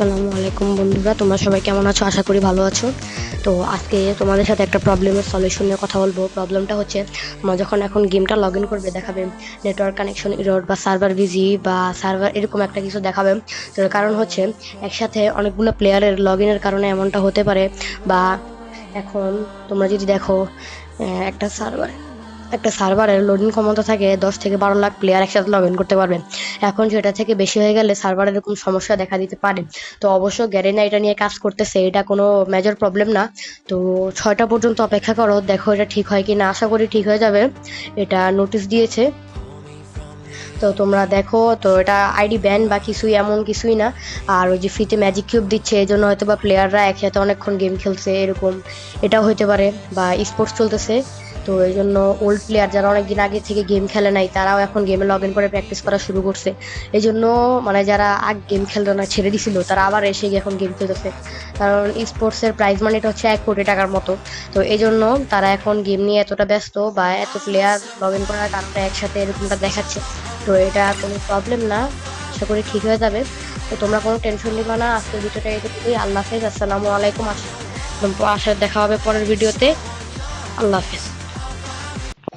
আসসালামু আলাইকুম বন্ধুরা, তোমরা সবাই কেমন আছো? আশা করি ভালো আছো। তো আজকে তোমাদের সাথে একটা প্রবলেমের সলিউশন নিয়ে কথা বলবো। প্রবলেমটা হচ্ছে, তোমরা যখন এখন গেমটা লগ ইন করবে দেখাবে নেটওয়ার্ক কানেকশন ইরর বা সার্ভার বিজি বা সার্ভার এরকম একটা কিছু দেখাবে। তার কারণ হচ্ছে একসাথে অনেকগুলো প্লেয়ারের লগ ইনের কারণে এমনটা হতে পারে। বা এখন তোমরা যদি দেখো একটা সার্ভারের লোডিং ক্ষমতা থাকে 10 থেকে 12 লাখ প্লেয়ার একসাথে লগ ইন করতে পারবে। এখন সেটা থেকে বেশি হয়ে গেলে সার্ভারের এরকম সমস্যা দেখা দিতে পারে। তো অবশ্য গ্যারেনা এটা নিয়ে কাজ করতেছে, এটা কোনো মেজর প্রবলেম না। তো 6টা পর্যন্ত অপেক্ষা করো, দেখো এটা ঠিক হয় কি না। আশা করি ঠিক হয়ে যাবে, এটা নোটিশ দিয়েছে। তো তোমরা দেখো, তো এটা আইডি ব্যান বা কিছুই এমন কিছুই না। আর ওই যে ফ্রিতে ম্যাজিক কিউব দিচ্ছে, এই জন্য হয়তো বা প্লেয়াররা একসাথে অনেকক্ষণ গেম খেলছে এরকম, এটাও হতে পারে। বা স্পোর্টস চলতেছে, তো এই জন্য ওল্ড প্লেয়ার যারা অনেকদিন আগে থেকে গেম খেলে নাই তারাও এখন গেমে লগ ইন করে প্র্যাকটিস করা শুরু করছে। এই জন্য মানে যারা আগে গেম খেলতো না, ছেড়ে দিছিল, তারা আবার এসে গিয়ে এখন গেম খেলতেছে। কারণ স্পোর্টসের প্রাইজ মানিটা হচ্ছে 1 কোটি টাকার মতো। তো এই জন্য তারা এখন গেম নিয়ে এতটা ব্যস্ত, বা এত প্লেয়ার লগ ইন করার কারণে একসাথে এরকমটা দেখাচ্ছে। তো এটা কোনো প্রবলেম না, আশা করি ঠিক হয়ে যাবে। তো তোমরা কোনো টেনশন নিবা না। আজকের ভিডিওটা এইটুকুই। আল্লাহ হাফেজ, আসসালামু আলাইকুম। আশা দেখা হবে পরের ভিডিওতে। আল্লাহ হাফেজ।